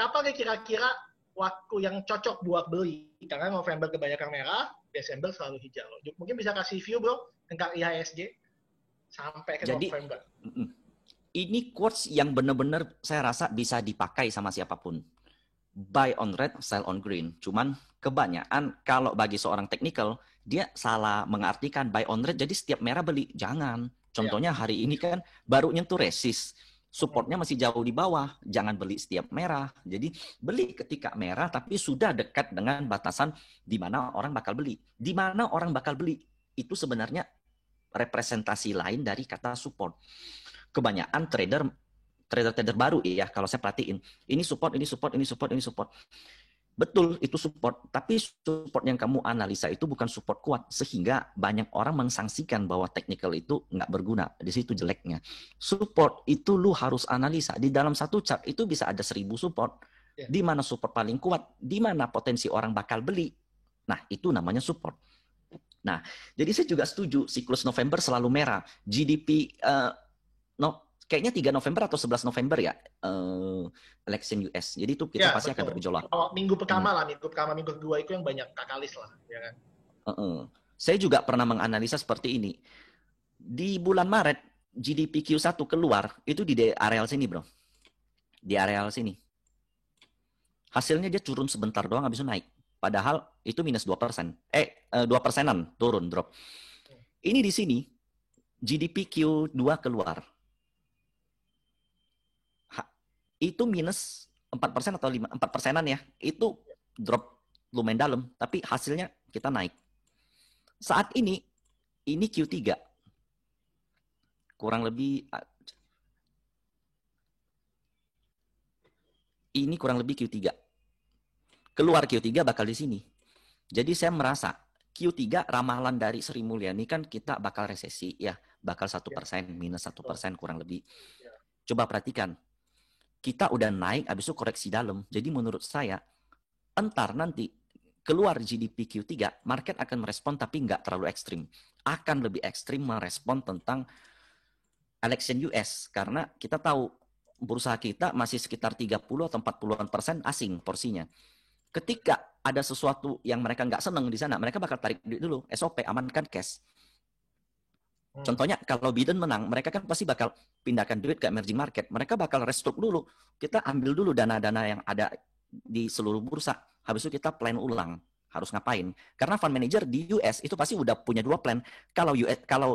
kapan kira-kira waktu yang cocok buat beli? Karena November kebanyakan merah, Desember selalu hijau. Mungkin bisa kasih view bro tentang IHSG sampai ke Jadi, November. Ini quotes yang benar-benar saya rasa bisa dipakai sama siapapun. Buy on red, sell on green. Cuman kebanyakan kalau bagi seorang technical, dia salah mengartikan buy on red, jadi setiap merah beli. Jangan. Contohnya hari ini kan baru nyentuh resist. Supportnya masih jauh di bawah. Jangan beli setiap merah. Jadi beli ketika merah, tapi sudah dekat dengan batasan di mana orang bakal beli. Di mana orang bakal beli, itu sebenarnya representasi lain dari kata support. Kebanyakan trader baru ya, kalau saya perhatiin, ini support, ini support, ini support, ini support. Betul, itu support, tapi support yang kamu analisa itu bukan support kuat, sehingga banyak orang mengsangsikan bahwa technical itu nggak berguna. Di situ jeleknya. Support itu lu harus analisa. Di dalam satu chart itu bisa ada 1000 support. Di mana support paling kuat, di mana potensi orang bakal beli. Nah, itu namanya support. Nah, jadi saya juga setuju siklus November selalu merah. GDP kayaknya 3 November atau 11 November ya, election US. Jadi itu kita pasti akan bergejolak. Minggu pertama lah, minggu pertama, minggu kedua itu yang banyak katalis lah. Ya kan? Saya juga pernah menganalisa seperti ini. Di bulan Maret, GDP Q1 keluar, itu di areal sini bro. Di areal sini. Hasilnya dia turun sebentar doang, habis itu naik. Padahal itu minus 2%. 2%-an turun, drop. Ini di sini, GDP Q2 keluar. Itu minus 4% atau 4%-an ya. Itu drop lumayan dalam, tapi hasilnya kita naik. Saat ini Q3. Kurang lebih Q3. Keluar Q3 bakal di sini. Jadi saya merasa Q3 ramalan dari Sri Mulyani kan kita bakal resesi ya, bakal 1%, minus 1% kurang lebih. Coba perhatikan, kita udah naik, habis itu koreksi dalam. Jadi menurut saya, entar nanti keluar GDP Q3, market akan merespon tapi nggak terlalu ekstrim. Akan lebih ekstrim merespon tentang election US, karena kita tahu bursa kita masih sekitar 30 atau 40% asing porsinya. Ketika ada sesuatu yang mereka nggak seneng di sana, mereka bakal tarik duit dulu, SOP, amankan cash. Contohnya kalau Biden menang, mereka kan pasti bakal pindahkan duit ke emerging market. Mereka bakal restruk dulu. Kita ambil dulu dana-dana yang ada di seluruh bursa. Habis itu kita plan ulang. Harus ngapain. Karena fund manager di US itu pasti udah punya 2 plan. Kalau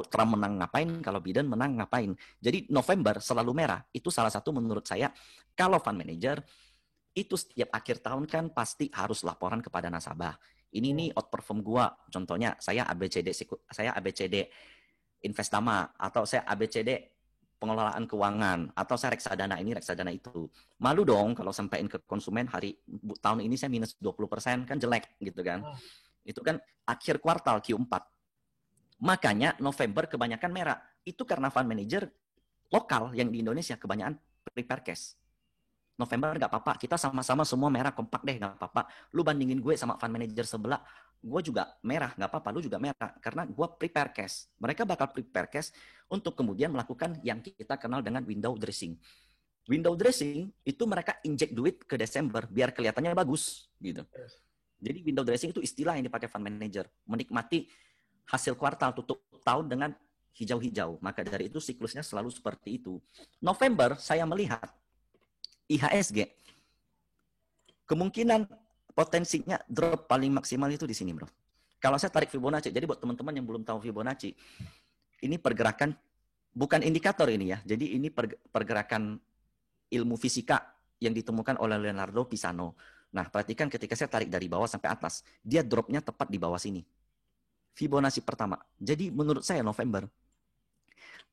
Trump menang ngapain, kalau Biden menang ngapain. Jadi November selalu merah. Itu salah satu menurut saya, kalau fund manager, itu setiap akhir tahun kan pasti harus laporan kepada nasabah. Ini nih outperform gua. Contohnya saya ABCD Investama, atau saya ABCD pengelolaan keuangan, atau saya reksadana ini, reksadana itu. Malu dong kalau sampaikan ke konsumen tahun ini saya minus 20%, kan jelek gitu kan. Itu kan akhir kuartal Q4. Makanya November kebanyakan merah. Itu karena fund manager lokal yang di Indonesia kebanyakan prepare cash. November nggak apa-apa, kita sama-sama semua merah, kompak deh, nggak apa-apa. Lu bandingin gue sama fund manager sebelah, gue juga merah, nggak apa-apa, lu juga merah. Karena gue prepare cash. Mereka bakal prepare cash untuk kemudian melakukan yang kita kenal dengan window dressing. Window dressing itu mereka inject duit ke Desember biar kelihatannya bagus gitu. Jadi window dressing itu istilah yang dipakai fund manager. Menikmati hasil kuartal tutup tahun dengan hijau-hijau. Maka dari itu siklusnya selalu seperti itu. November saya melihat IHSG kemungkinan potensinya drop paling maksimal itu di sini, bro. Kalau saya tarik Fibonacci, jadi buat teman-teman yang belum tahu Fibonacci, ini pergerakan bukan indikator ini ya. Jadi ini pergerakan ilmu fisika yang ditemukan oleh Leonardo Pisano. Nah, perhatikan ketika saya tarik dari bawah sampai atas, dia dropnya tepat di bawah sini. Fibonacci pertama. Jadi menurut saya November,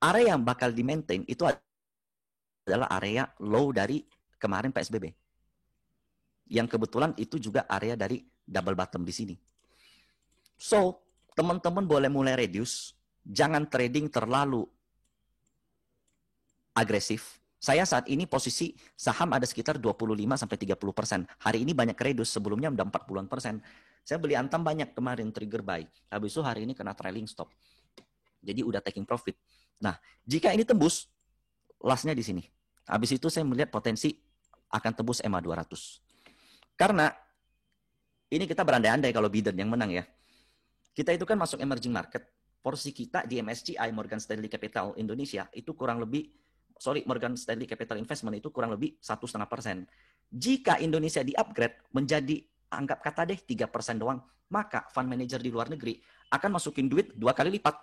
area yang bakal di-maintain itu adalah area low dari kemarin PSBB. Yang kebetulan itu juga area dari double bottom di sini. So, teman-teman boleh mulai reduce. Jangan trading terlalu agresif. Saya saat ini posisi saham ada sekitar 25-30%. Hari ini banyak reduce, sebelumnya udah 40%. Saya beli Antam banyak kemarin, trigger buy. Habis itu hari ini kena trailing stop. Jadi udah taking profit. Nah, jika ini tembus, lastnya di sini. Habis itu saya melihat potensi akan tembus EMA 200. Karena ini kita berandai-andai kalau Biden yang menang ya. Kita itu kan masuk emerging market. Porsi kita di MSCI, Morgan Stanley Capital Indonesia, itu kurang lebih, Morgan Stanley Capital Investment itu kurang lebih 1,5%. Jika Indonesia di-upgrade menjadi, anggap kata deh 3% doang, maka fund manager di luar negeri akan masukin duit 2 kali lipat.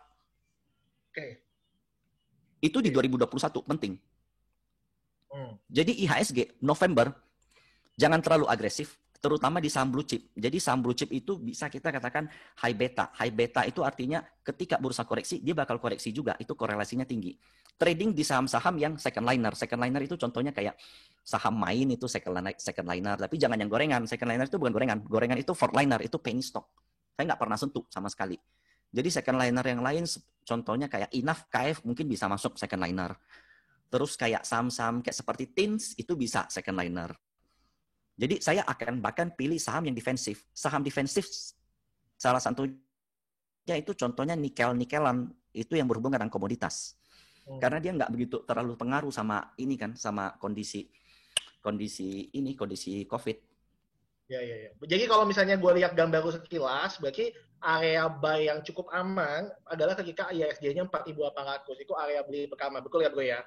Oke. Itu di 2021, penting. Jadi IHSG, November, jangan terlalu agresif, terutama di saham blue chip. Jadi saham blue chip itu bisa kita katakan high beta. High beta itu artinya ketika bursa koreksi, dia bakal koreksi juga. Itu korelasinya tinggi. Trading di saham-saham yang second liner. Second liner itu contohnya kayak saham main itu second liner. Tapi jangan yang gorengan. Second liner itu bukan gorengan. Gorengan itu fourth liner, itu penny stock. Saya nggak pernah sentuh sama sekali. Jadi second liner yang lain, contohnya kayak INAF, KF mungkin bisa masuk second liner. Terus kayak saham-saham kayak seperti TINS itu bisa second liner. Jadi saya akan bahkan pilih saham yang defensif. Saham defensif salah satunya itu contohnya nikel-nikelan, itu yang berhubungan dengan komoditas. Karena dia nggak begitu terlalu pengaruh sama ini kan, sama kondisi COVID. Ya. Jadi kalau misalnya gue lihat gambar sekilas, berarti area buy yang cukup aman adalah ketika IHSG-nya 4.800. Itu area beli pertama. Betul ya bro ya?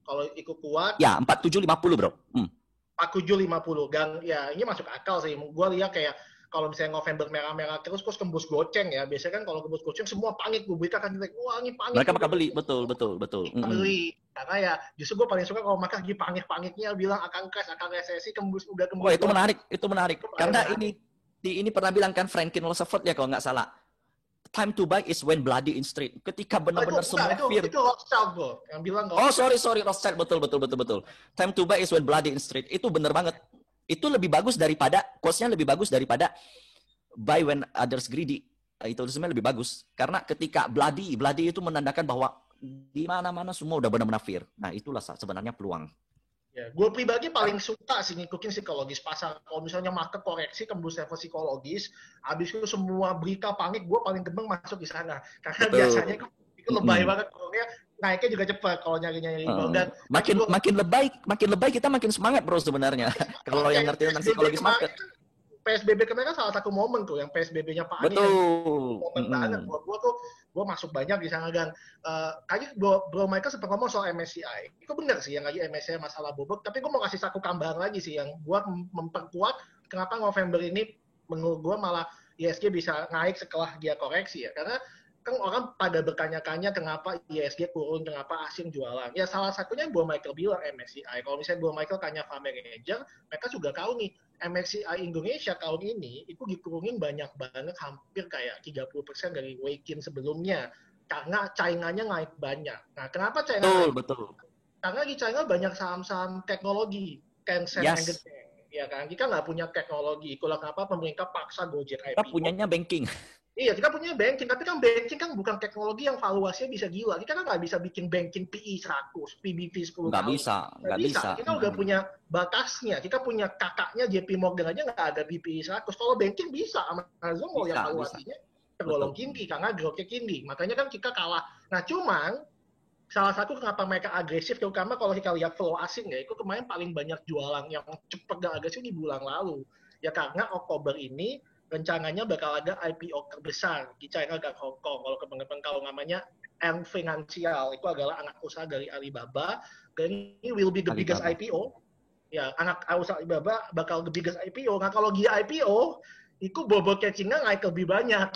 Kalau ikut kuat. Ya, 4750 bro. 4750. Dan ya ini masuk akal sih. Gue lihat kayak kalau misalnya November merah-merah terus tembus goceng ya. Biasanya kan kalau tembus goceng semua panik. Gue berita kan, wah ini panik. Mereka bakal beli, betul. Beli. Karena ya justru gue paling suka kalau mereka lagi panik-paniknya bilang akan crash, akan resesi, udah tembus. Oh itu menarik. Karena ini pernah bilang kan Franklin Roosevelt ya kalau nggak salah. Time to buy is when bloody in street. Ketika benar-benar semua fear. Itu Rothschild bro, yang bilang. Oh sorry Rothschild, betul. Time to buy is when bloody in street. Itu benar banget. Itu lebih bagus daripada, quotes-nya lebih bagus daripada buy when others greedy. Itu sebenarnya lebih bagus. Karena ketika bloody itu menandakan bahwa di mana-mana semua udah benar-benar fear. Nah itulah sebenarnya peluang. Ya, gue pribadi paling suka sih ngikutin psikologis pasar. Kalau misalnya market koreksi tembus level psikologis, habis itu semua berita panik, gue paling gemeng masuk di sana. Karena biasanya itu lebay banget. Pokoknya naiknya juga cepat kalau nyari-nyari. Dan makin lebay kita makin semangat bro sebenarnya. Kalau yang ngerti tentang psikologis market. PSBB kemarin kan salah satu momen tuh, yang PSBB-nya Pak Anies. Betul. Momen banget. Gue masuk banyak di sana. Dan kayaknya Bro Michael sempat ngomong soal MSCI. Itu benar sih, yang lagi MSCI masalah bobot. Tapi gue mau kasih satu gambaran lagi sih, yang buat memperkuat kenapa November ini menurut gue malah IHSG bisa naik setelah dia koreksi ya. Karena kan orang pada bertanya-tanya kenapa IHSG turun, kenapa asing jualan. Ya salah satunya Bro Michael bilang MSCI. Kalau misalnya Bro Michael tanya fund manager, mereka juga tahu nih, MSCI Indonesia tahun ini itu diturunin banyak banget, hampir kayak 30% dari weighting sebelumnya. Karena China-nya naik banyak. Nah, kenapa China naik? Betul. Karena di China banyak saham-saham teknologi. Tencent, yes. Ya kan? Kita nggak punya teknologi. Itulah kenapa pemerintah paksa Gojek IPO. Kita punyanya banking. Iya, kita punya banking, tapi kan banking kan bukan teknologi yang valuasinya bisa gila. Kita kan nggak bisa bikin banking PE 100, PBV 10 nggak kali. Nggak bisa. Kita udah punya batasnya. Kita punya kakaknya JP Morgan aja nggak ada BPI 100. Kalau banking bisa, Amazon mau yang valuasinya tergolong tinggi, karena growth-nya tinggi. Makanya kan kita kalah. Nah, cuman salah satu kenapa mereka agresif, terutama kalau kita lihat flow asing ya, itu kemarin paling banyak jualan yang cepat dan agresif di bulan lalu. Ya karena Oktober ini rencananya bakal ada IPO terbesar di China dan Hong Kong. Kalau teman-teman kalau namanya Ant Financial, itu adalah anak usaha dari Alibaba, dan ini will be the biggest IPO. Ya, anak usaha Alibaba bakal the biggest IPO. Nah, kalau dia IPO, itu bobotnya China naik lebih banyak.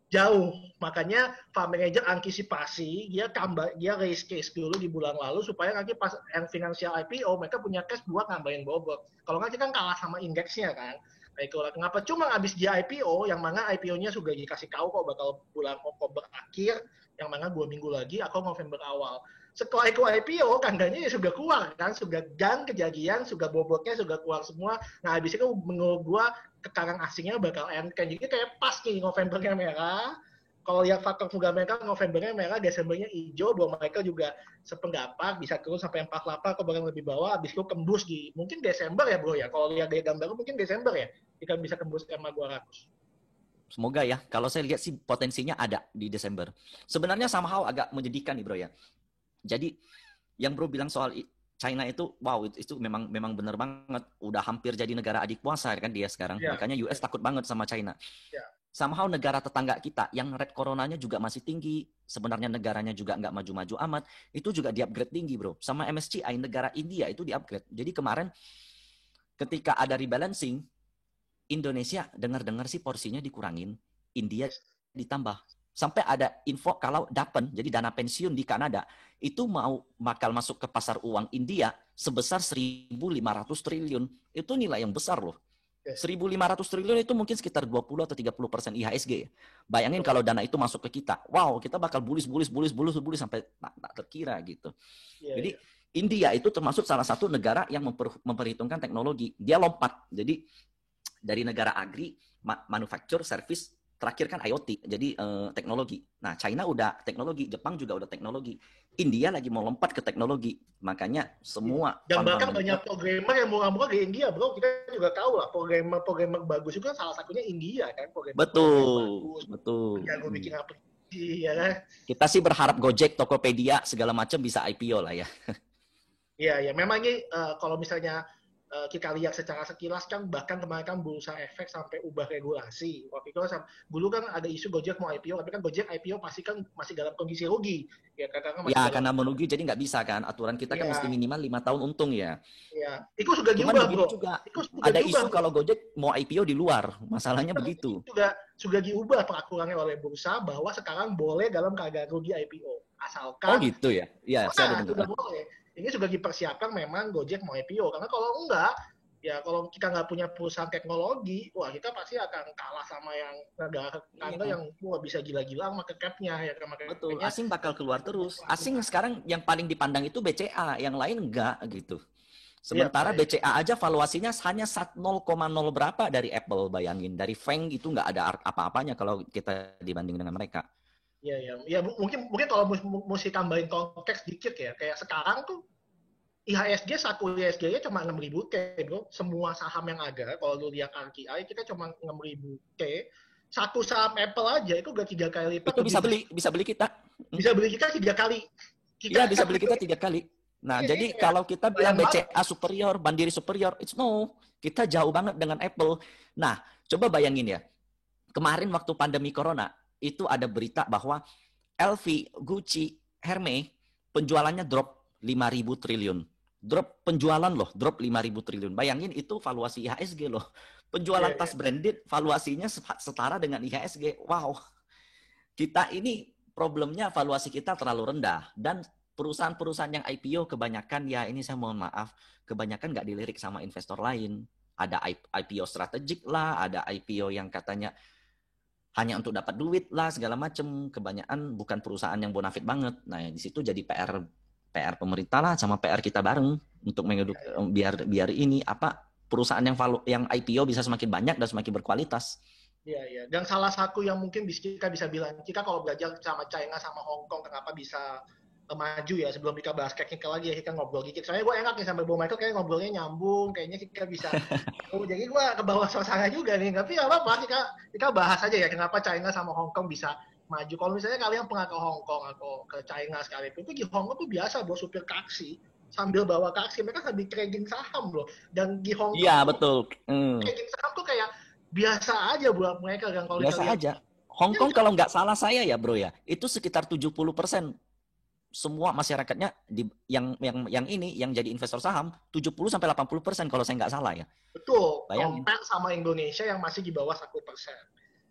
Jauh. Makanya fund manager antisipasi, dia raise case dulu di bulan lalu, supaya nanti pas Ant Financial IPO, mereka punya cash buat nambahin bobot. Kalau nggak, kita kan kalah sama indeksnya kan. Itulah kenapa cuma habis dia IPO, yang mana IPO-nya sudah dikasih tahu kok bakal bulan Oktober akhir, yang mana 2 minggu lagi atau November awal. Setelah itu IPO, tandanya ya sudah keluar kan, sudah kejadian, sudah bobotnya sudah keluar semua. Nah habis itu menurut gua tekanan asingnya bakal enteng. Jadi kayak pas nih Novembernya merah. Kalau lihat faktor fundamental, Novembernya merah, Desembernya hijau. Bro Michael juga sependapat bisa turun sampai 48, atau bahkan lebih bawah. Habis itu tembus di mungkin Desember ya bro ya. Kalau lihat dari gambar mungkin Desember ya. Jika bisa tembus EMA 200. Semoga ya. Kalau saya lihat sih potensinya ada di Desember. Sebenarnya somehow agak menyedihkan nih bro ya. Jadi yang bro bilang soal China itu wow itu memang benar banget udah hampir jadi negara adik kuasa kan dia sekarang. Ya, Makanya US takut banget sama China. ya. Somehow negara tetangga kita yang rate coronanya juga masih tinggi, sebenarnya negaranya juga nggak maju-maju amat, itu juga di-upgrade tinggi bro. Sama MSCI negara India itu di-upgrade. Jadi kemarin ketika ada rebalancing, Indonesia dengar-dengar sih porsinya dikurangin, India ditambah. Sampai ada info kalau DAPEN, jadi dana pensiun di Kanada, itu bakal masuk ke pasar uang India sebesar 1.500 triliun. Itu nilai yang besar loh. 1.500 triliun itu mungkin sekitar 20 atau 30% IHSG ya. Bayangin kalau dana itu masuk ke kita. Wow, kita bakal bullish sampai tak terkira gitu. Jadi India itu termasuk salah satu negara yang memperhitungkan teknologi. Dia lompat. Jadi dari negara agri, manufacture, service, terakhir kan IoT, jadi teknologi. Nah, China udah teknologi, Jepang juga udah teknologi. India lagi mau lompat ke teknologi. Makanya semua... Dan bahkan banyak programmer yang murah-murah di India, bro. Kita juga tahu lah, programmer bagus juga salah satunya India, kan. Betul. Jago bikin aplikasi, ya kan. Kita sih berharap Gojek, Tokopedia, segala macam bisa IPO lah ya. Iya, ya. Memang ini kalau misalnya kita lihat secara sekilas kan bahkan kemarin kan Bursa Efek sampai ubah regulasi. Waktu itu dulu kan ada isu Gojek mau IPO, tapi kan Gojek IPO pasti kan masih dalam kondisi rugi. Ya, karena merugi jadi nggak bisa kan. Aturan kita kan mesti minimal 5 tahun untung ya. Iya, itu juga diubah bro. Juga ada isu kalau Gojek mau IPO di luar, masalahnya begitu. Juga diubah peraturannya oleh bursa bahwa sekarang boleh dalam keadaan rugi IPO. Asalkan. Oh gitu ya? Iya, saya ada dengar. Boleh. Ini juga dipersiapkan memang Gojek mau IPO. Karena kalau enggak, ya kalau kita nggak punya perusahaan teknologi, wah kita pasti akan kalah sama yang negara tetangga yang bisa gila-gila market cap-nya. Ya, betul, asing bakal keluar terus. Asing sekarang yang paling dipandang itu BCA, yang lain enggak gitu. Sementara BCA aja valuasinya hanya 0,0 berapa dari Apple, bayangin. Dari Feng itu nggak ada apa-apanya kalau kita dibanding dengan mereka. Ya, mungkin kalau mesti tambahin konteks dikit ya, kayak sekarang tuh IHSG satu IHSG-nya cuma 6.000 T, bro. Semua saham yang ada, kalau lu lihat RKI kita cuma 6.000 T. Satu saham Apple aja itu udah 3 kali lipat. Itu bisa beli kita. Bisa beli kita 3 kali. Iya, bisa beli kita 3 kali. Nah, jadi kalau kita bilang BCA superior, Mandiri superior, it's no. Kita jauh banget dengan Apple. Nah, coba bayangin ya. Kemarin waktu pandemi Corona, itu ada berita bahwa LV, Gucci, Hermes penjualannya drop 5.000 triliun. Drop penjualan loh, drop 5.000 triliun. Bayangin itu valuasi IHSG loh. Penjualan tas branded valuasinya setara dengan IHSG. Wow. Kita ini problemnya valuasi kita terlalu rendah. Dan perusahaan-perusahaan yang IPO kebanyakan, ya ini saya mohon maaf, kebanyakan nggak dilirik sama investor lain. Ada IPO strategik lah, ada IPO yang katanya hanya untuk dapat duit lah, segala macam. Kebanyakan bukan perusahaan yang bonafit banget. Nah, di situ jadi PR pemerintah lah sama PR kita bareng untuk biar ini perusahaan yang IPO bisa semakin banyak dan semakin berkualitas. Iya. Dan salah satu yang mungkin kita bisa bilang, kita kalau belajar sama China sama Hong Kong kenapa bisa maju ya, sebelum kita bahas teknikal lagi ya, kita ngobrol dikit. Soalnya gue enak nih sampai Bro Michael, kayak ngobrolnya nyambung, kayaknya kita bisa. Jadi gue ke bawah suasana juga nih, tapi nggak apa-apa, kita bahas aja ya kenapa China sama Hong Kong bisa maju. Kalau misalnya kalian pernah ke Hong Kong atau ke China sekalipun, itu di Hong Kong tuh biasa buat supir taksi sambil bawa taksi, mereka sambil trading saham loh. Dan di Hong Kong, iya betul. Trading saham tuh kayak biasa aja buat mereka kan. Kalau biasa aja. Hong Kong kalau nggak salah saya ya bro ya, itu sekitar 70% semua masyarakatnya yang jadi investor saham 70-80% kalau saya nggak salah ya. Betul. Compare sama Indonesia yang masih di bawah 1%.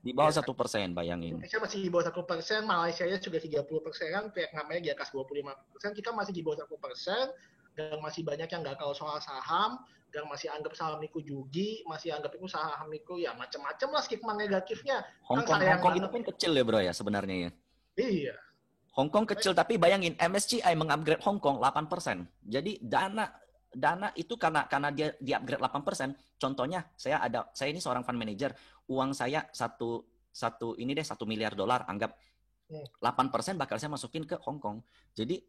Di bawah 1%, bayangin. Indonesia masih di bawah 1%, Malaysia sudah 30%, Vietnamnya di atas 25%, kita masih di bawah 1%, dan masih banyak yang nggak tahu soal saham, dan masih anggap saham itu judi, masih anggap itu saham itu ya macam-macam lah stigma negatifnya. Hong Kong itu kan kecil ya bro ya sebenarnya ya. Iya. Hong Kong kecil, tapi bayangin MSCI mengupgrade Hong Kong 8%. Jadi dana itu karena dia di-upgrade 8%. Contohnya saya ini seorang fund manager, uang saya $1 miliar, anggap 8% bakal saya masukin ke Hong Kong. Jadi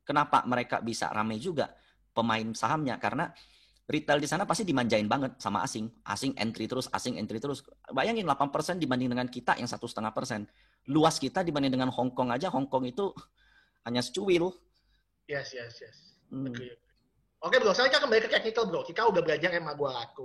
kenapa mereka bisa ramai juga pemain sahamnya? Karena retail di sana pasti dimanjain banget sama asing entry terus. Bayangin 8% dibanding dengan kita yang 1,5%. Luas kita dibanding dengan Hong Kong aja, Hong Kong itu hanya secuil. Yes. Oke bro, saya kan kembali ke technical bro. Kita udah belajar MA200.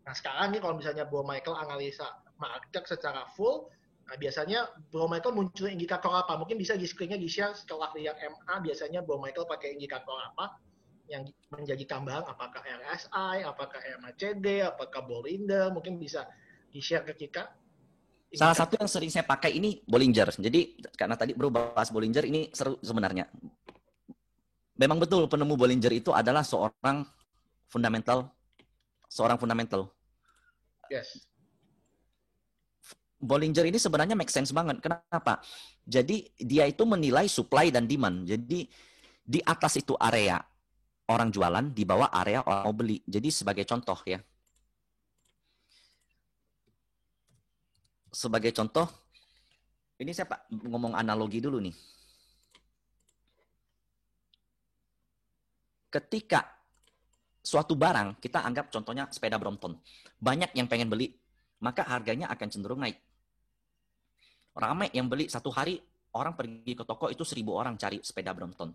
Nah sekarang nih kalau misalnya Bro Michael analisa market secara full, nah biasanya Bro Michael muncul indikator apa? Mungkin bisa di screen-nya di-share setelah lihat MA, biasanya Bro Michael pakai indikator apa yang menjadi tambahan, apakah RSI, apakah MACD, apakah Bollinger, mungkin bisa di-share ke kita. Salah satu yang sering saya pakai ini Bollinger. Jadi karena tadi Bro bahas Bollinger, ini seru sebenarnya. Memang betul penemu Bollinger itu adalah seorang fundamental. Yes. Bollinger ini sebenarnya make sense banget. Kenapa? Jadi dia itu menilai supply dan demand. Jadi di atas itu area orang jualan, di bawah area orang mau beli. Jadi sebagai contoh ya. Sebagai contoh, ini saya ngomong analogi dulu nih. Ketika suatu barang, kita anggap contohnya sepeda Brompton. Banyak yang pengen beli, maka harganya akan cenderung naik. Ramai yang beli satu hari, orang pergi ke toko itu 1.000 orang cari sepeda Brompton.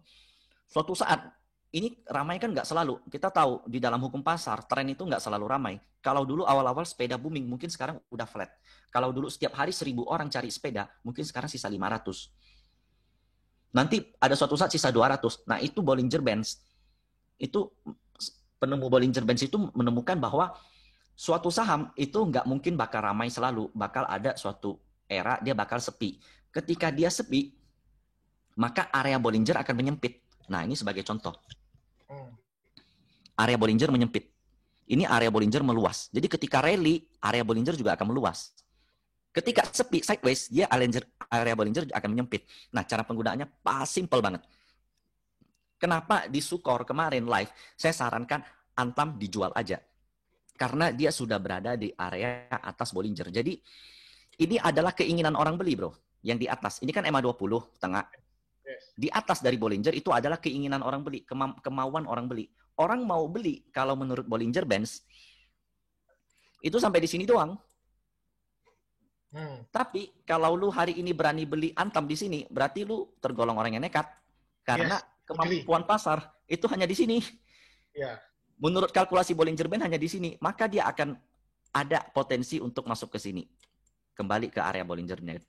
Suatu saat, ini ramai kan nggak selalu. Kita tahu di dalam hukum pasar, tren itu nggak selalu ramai. Kalau dulu awal-awal sepeda booming, mungkin sekarang udah flat. Kalau dulu setiap hari 1.000 orang cari sepeda, mungkin sekarang sisa 500. Nanti ada suatu saat sisa 200. Nah itu Bollinger Bands. Itu penemu Bollinger Bands itu menemukan bahwa suatu saham itu nggak mungkin bakal ramai selalu, bakal ada suatu era dia bakal sepi. Ketika dia sepi, maka area Bollinger akan menyempit. Nah ini sebagai contoh. Area Bollinger menyempit. Ini area Bollinger meluas. Jadi ketika rally, area Bollinger juga akan meluas. Ketika sepi, sideways, dia area Bollinger akan menyempit. Nah cara penggunaannya simple banget. Kenapa di Sukor kemarin live, saya sarankan Antam dijual aja. Karena dia sudah berada di area atas Bollinger. Jadi ini adalah keinginan orang beli bro. Yang di atas, ini kan MA20 tengah. Di atas dari Bollinger itu adalah keinginan orang beli, kemauan orang beli. Orang mau beli kalau menurut Bollinger Bands, itu sampai di sini doang. Tapi kalau lu hari ini berani beli Antam di sini, berarti lu tergolong orang yang nekat. Karena kemampuan pasar itu hanya di sini. Menurut kalkulasi Bollinger Band hanya di sini, maka dia akan ada potensi untuk masuk ke sini. Kembali ke area Bollinger Band.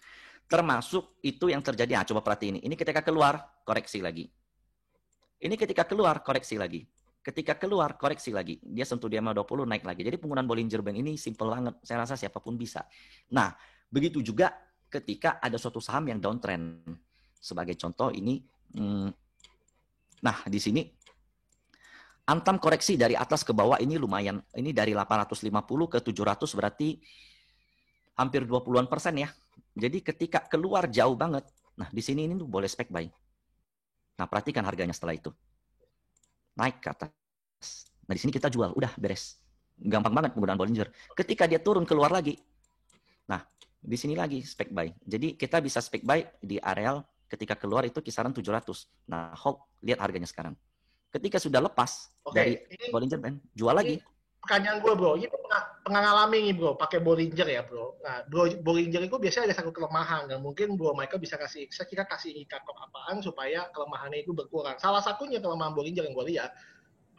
Termasuk itu yang terjadi. Nah, coba perhati ini. Ini ketika keluar, koreksi lagi. Ini ketika keluar, koreksi lagi. Ketika keluar, koreksi lagi. Dia sentuh di MA20, naik lagi. Jadi penggunaan Bollinger Band ini simple banget. Saya rasa siapapun bisa. Nah, begitu juga ketika ada suatu saham yang downtrend. Sebagai contoh ini, nah di sini Antam koreksi dari atas ke bawah ini lumayan. Ini dari 850 ke 700 berarti hampir 20-an persen ya. Jadi ketika keluar jauh banget, nah di sini ini tuh boleh spek buy. Nah perhatikan harganya setelah itu. Naik ke atas. Nah di sini kita jual, udah beres. Gampang banget penggunaan Bollinger. Ketika dia turun keluar lagi. Nah di sini lagi spek buy. Jadi kita bisa spek buy di areal ketika keluar itu kisaran 700. Nah hold, lihat harganya sekarang. Ketika sudah lepas dari Bollinger Band, jual lagi. Pertanyaan gue bro, ini pernah ngalamin nih bro, pakai Bollinger ya bro. Nah, Bollinger itu biasanya ada satu kelemahan, dan mungkin Bro Michael bisa kita kasih indikator apaan supaya kelemahannya itu berkurang. Salah satunya kelemahan Bollinger yang gue lihat,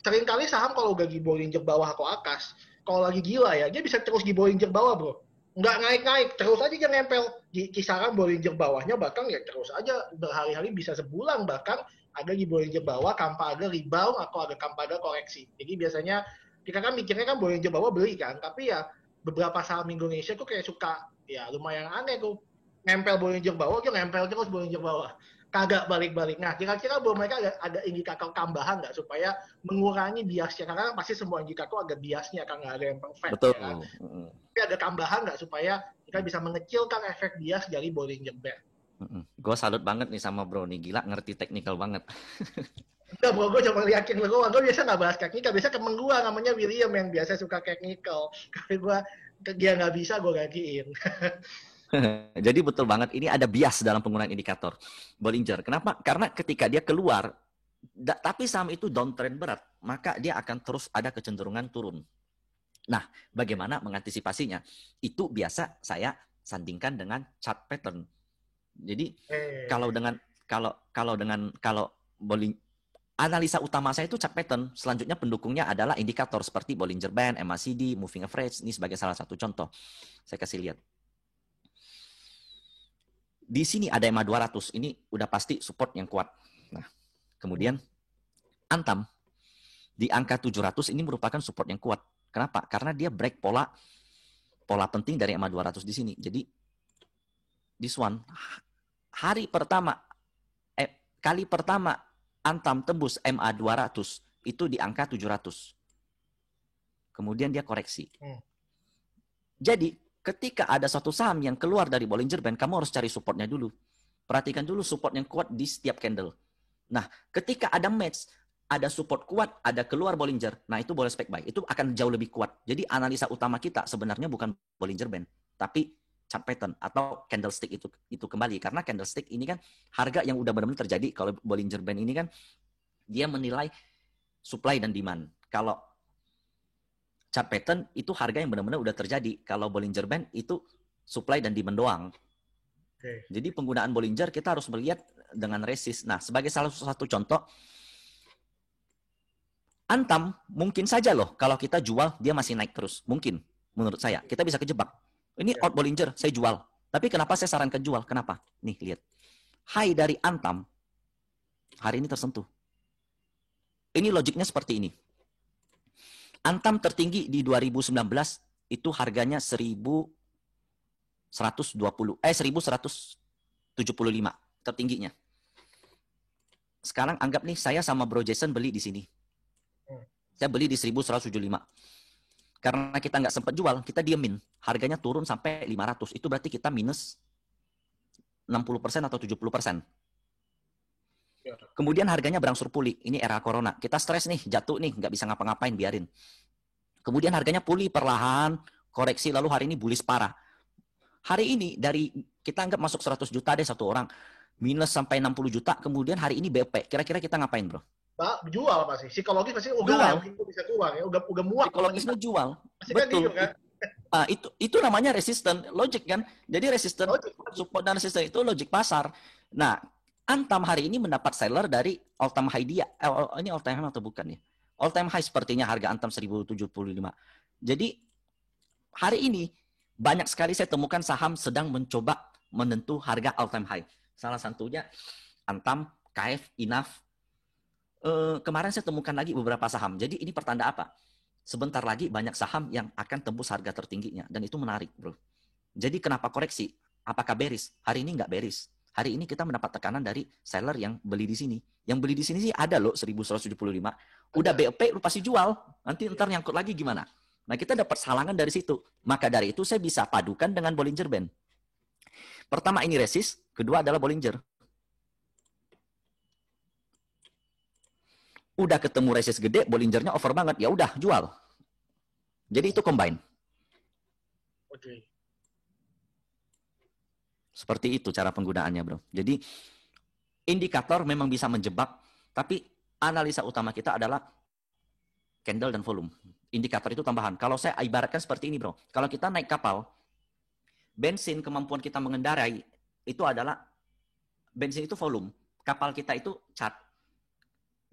seringkali saham kalau udah di Bollinger bawah atau atas, kalau lagi gila ya, dia bisa terus di Bollinger bawah bro. Nggak naik-naik, terus aja dia nempel di kisaran Bollinger bawahnya, bahkan ya terus aja berhari-hari, bisa sebulan bahkan ada di Bollinger bawah, tanpa ada rebound atau ada tanpa ada koreksi. Jadi biasanya kita kan mikirnya kan Bollinger bawah beli kan, tapi ya beberapa saham Indonesia tuh kayak suka ya lumayan aneh tuh, nempel Bollinger bawah, dia nempel terus Bollinger bawah, kagak balik-balik. Nah kira-kira bahwa mereka ada indikator tambahan nggak supaya mengurangi biasnya, karena pasti semua indikator ada biasnya kan, nggak ada yang perfect. Betul. Ya kan? Tapi ada tambahan nggak supaya kita bisa mengecilkan efek bias dari Bollinger Band? Gue salut banget nih sama bro nih, gila ngerti teknikal banget. Enggak bro, gue cuma yakin lo, gue biasa nggak bahas teknikal, biasa temen gue namanya William yang biasa suka teknikal, tapi gue dia nggak bisa, gue gantiin. Jadi betul banget, ini ada bias dalam penggunaan indikator Bollinger. Kenapa? Karena ketika dia keluar, tapi saham itu downtrend berat, maka dia akan terus ada kecenderungan turun. Nah, bagaimana mengantisipasinya? Itu biasa saya sandingkan dengan chart pattern. Jadi kalau analisa utama saya itu chart pattern. Selanjutnya pendukungnya adalah indikator seperti Bollinger Band, MACD, Moving Average. Ini sebagai salah satu contoh. Saya kasih lihat. Di sini ada EMA 200. Ini udah pasti support yang kuat. Nah, kemudian Antam di angka 700 ini merupakan support yang kuat. Kenapa? Karena dia break pola penting dari EMA 200 di sini. Jadi this one kali pertama Antam tembus MA 200 itu di angka 700. Kemudian dia koreksi. Jadi ketika ada satu saham yang keluar dari Bollinger Band, kamu harus cari supportnya dulu. Perhatikan dulu support yang kuat di setiap candle. Nah, ketika ada match, ada support kuat, ada keluar Bollinger, nah itu boleh spek buy. Itu akan jauh lebih kuat. Jadi analisa utama kita sebenarnya bukan Bollinger Band, tapi chart pattern atau candlestick itu kembali. Karena candlestick ini kan harga yang udah benar-benar terjadi. Kalau Bollinger Band ini kan dia menilai supply dan demand. Kalau chart pattern itu harga yang benar-benar udah terjadi. Kalau Bollinger Band itu supply dan demand doang. Jadi penggunaan Bollinger kita harus melihat dengan resist. Nah, sebagai salah satu contoh, Antam mungkin saja loh kalau kita jual dia masih naik terus. Mungkin menurut saya. Kita bisa kejebak. Ini out Bollinger, saya jual. Tapi kenapa saya sarankan jual? Kenapa? Nih, lihat. High dari Antam hari ini tersentuh. Ini logiknya seperti ini. Antam tertinggi di 2019 itu harganya 1175 tertingginya. Sekarang anggap nih saya sama Bro Jason beli di sini. Saya beli di 1175. Karena kita nggak sempat jual, kita diemin. Harganya turun sampai 500. Itu berarti kita minus 60% atau 70%. Kemudian harganya berangsur pulih. Ini era corona. Kita stres nih, jatuh nih, nggak bisa ngapa-ngapain, biarin. Kemudian harganya pulih perlahan, koreksi, lalu hari ini bullish parah. Hari ini dari kita anggap masuk 100 juta deh satu orang, minus sampai 60 juta, kemudian hari ini BP. Kira-kira kita ngapain, Bro? Jual pasti. Psikologis pasti udah bisa keluar ya, udah muak. Psikologisnya jual. Pasti betul. Kan, itu namanya resisten, logik kan? Jadi resisten, support dan resisten itu logik pasar. Nah, Antam hari ini mendapat seller dari all time high dia. Ini all time high atau bukan ya? All time high sepertinya harga Antam 1075. Jadi hari ini banyak sekali saya temukan saham sedang mencoba menentu harga all time high. Salah satunya Antam, KF, Inaf. Kemarin saya temukan lagi beberapa saham. Jadi ini pertanda apa? Sebentar lagi banyak saham yang akan tembus harga tertingginya. Dan itu menarik, bro. Jadi kenapa koreksi? Apakah bearish? Hari ini nggak bearish. Hari ini kita mendapat tekanan dari seller yang beli di sini. Yang beli di sini sih ada loh 1175. Udah BOP lu pasti jual. Nanti ntar nyangkut lagi gimana? Nah kita dapat salangan dari situ. Maka dari itu saya bisa padukan dengan Bollinger Band. Pertama ini resist, kedua adalah Bollinger. Udah ketemu resist gede, Bollingernya over banget, ya udah jual. Jadi itu combine. Oke. Seperti itu cara penggunaannya, bro. Jadi indikator memang bisa menjebak, tapi analisa utama kita adalah candle dan volume. Indikator itu tambahan. Kalau saya ibaratkan seperti ini, bro. Kalau kita naik kapal, bensin kemampuan kita mengendarai itu adalah bensin itu volume. Kapal kita itu cat.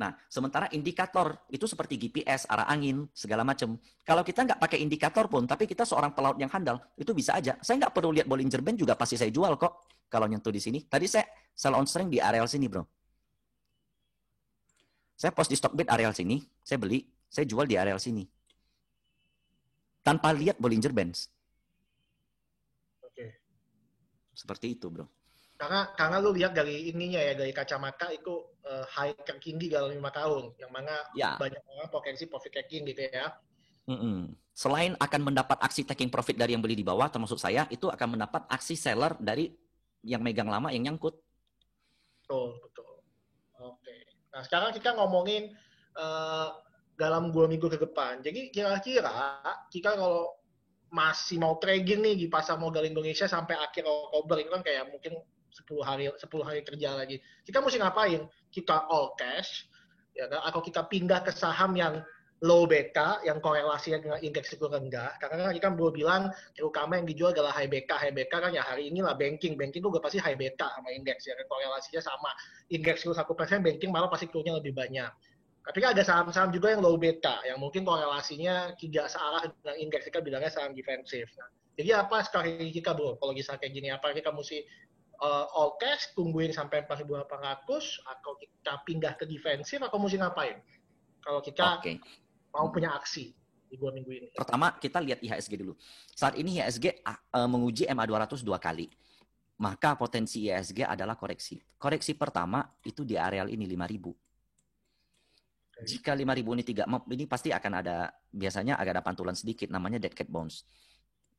Nah, sementara indikator itu seperti GPS, arah angin, segala macam. Kalau kita nggak pakai indikator pun, tapi kita seorang pelaut yang handal, itu bisa aja. Saya nggak perlu lihat Bollinger Band juga pasti saya jual kok. Kalau nyentuh di sini. Tadi saya sell on strength di areal sini, bro. Saya post di Stockbit areal sini, saya beli, saya jual di areal sini. Tanpa lihat Bollinger Bands. Oke. Seperti itu, bro. Karena lu lihat dari ininya ya, dari kacamata itu high tertinggi dalam 5 tahun, yang mana banyak orang potensi profit taking gitu ya. Selain akan mendapat aksi taking profit dari yang beli di bawah, termasuk saya, itu akan mendapat aksi seller dari yang megang lama yang nyangkut. Betul. Oke. Nah sekarang kita ngomongin dalam 2 minggu ke depan. Jadi kira-kira kita kalau masih mau trading nih di pasar modal Indonesia sampai akhir Oktober, itu kan kayak mungkin 10 hari kerja lagi. Kita mesti ngapain? Kita all cash, ya kan? Atau kita pindah ke saham yang low beta yang korelasinya dengan indeks itu rendah. Karena tadi kan bro bilang terutama yang dijual adalah high beta. High beta kan ya hari inilah banking. Banking juga pasti high beta sama indeks ya. Korelasinya sama. Indeks itu 1%, banking malah pasti turunnya lebih banyak. Tapi kan ada saham-saham juga yang low beta, yang mungkin korelasinya tidak searah dengan indeks. Kita bilangnya saham defensif. Nah, jadi apa strategi kita bro? Kalau bisa kayak gini, apa kita mesti all cash, tungguin sampai 4.800, atau kita pindah ke defensif, atau mesti ngapain? Kalau kita mau punya aksi di 2 minggu ini. Pertama, kita lihat IHSG dulu. Saat ini IHSG menguji MA200 2 kali. Maka potensi IHSG adalah koreksi. Koreksi pertama itu di areal ini 5.000. Jika 5.000 ini ini pasti akan ada, biasanya agak ada pantulan sedikit, namanya dead cat bounce.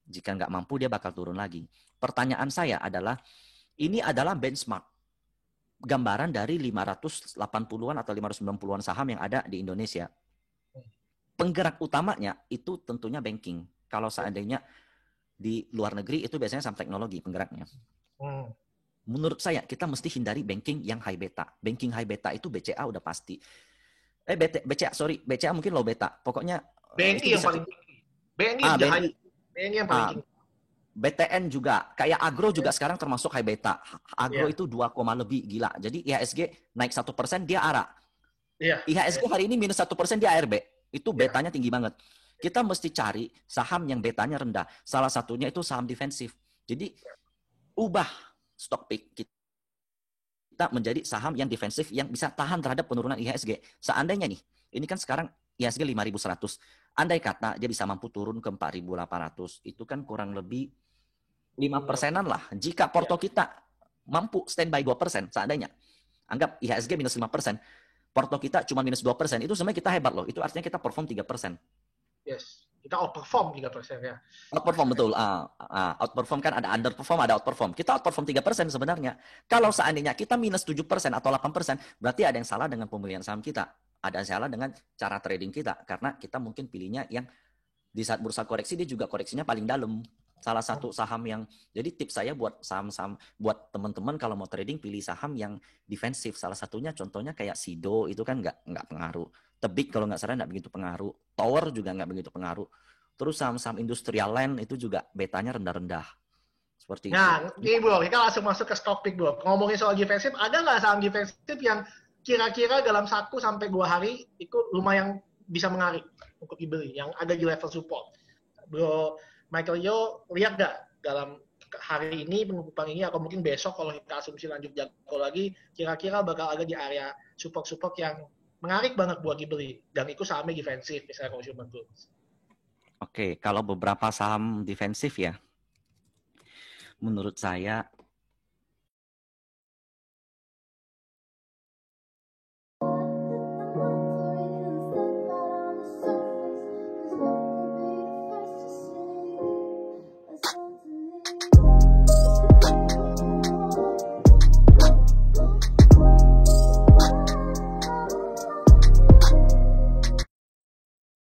Jika nggak mampu, dia bakal turun lagi. Pertanyaan saya adalah, ini adalah benchmark gambaran dari 580-an atau 590-an saham yang ada di Indonesia. Penggerak utamanya itu tentunya banking. Kalau seandainya di luar negeri itu biasanya saham teknologi penggeraknya. Menurut saya kita mesti hindari banking yang high beta. Banking high beta itu BCA udah pasti. BCA mungkin low beta. Pokoknya BNI yang paling tinggi. BNI yang paling tinggi. BTN juga, kayak agro juga sekarang termasuk high beta. Agro itu 2, lebih, gila. Jadi IHSG naik 1%, dia ARA. IHSG hari ini minus 1%, dia ARB. Itu betanya tinggi banget. Kita mesti cari saham yang betanya rendah. Salah satunya itu saham defensif. Jadi ubah stock pick kita menjadi saham yang defensif yang bisa tahan terhadap penurunan IHSG. Seandainya nih, ini kan sekarang IHSG 5.100. Andai kata dia bisa mampu turun ke 4.800, itu kan kurang lebih 5%-an lah. Jika porto kita mampu standby 2%, seandainya, anggap IHSG minus 5%, porto kita cuma minus 2%, itu sebenarnya kita hebat loh. Itu artinya kita perform 3%. Yes, kita outperform 3% ya. Outperform, betul. Outperform kan ada underperform, ada outperform. Kita outperform 3% sebenarnya. Kalau seandainya kita minus 7% atau 8%, berarti ada yang salah dengan pemilihan saham kita. Ada yang salah dengan cara trading kita. Karena kita mungkin pilihnya yang di saat bursa koreksi, dia juga koreksinya paling dalam. Salah satu saham yang, jadi tips saya buat saham-saham, buat teman-teman kalau mau trading, pilih saham yang defensif. Salah satunya contohnya kayak Sido, itu kan nggak pengaruh. Tebik kalau nggak salah nggak begitu pengaruh. Tower juga nggak begitu pengaruh. Terus saham-saham industrial land itu juga betanya rendah-rendah. Seperti itu. Ini bro, kita langsung masuk ke stock pick bro. Ngomongin soal defensif, ada nggak saham defensif yang kira-kira dalam 1 sampai 2 hari itu lumayan bisa menarik untuk dibeli, yang ada di level support? Bro Michael Yo, lihat nggak dalam hari ini, penutupan ini, atau mungkin besok kalau kita asumsi lanjut jago lagi, kira-kira bakal ada di area support-support yang menarik banget buat dibeli, dan itu sahamnya defensif, misalnya consumer goods. Oke, kalau beberapa saham defensif ya, menurut saya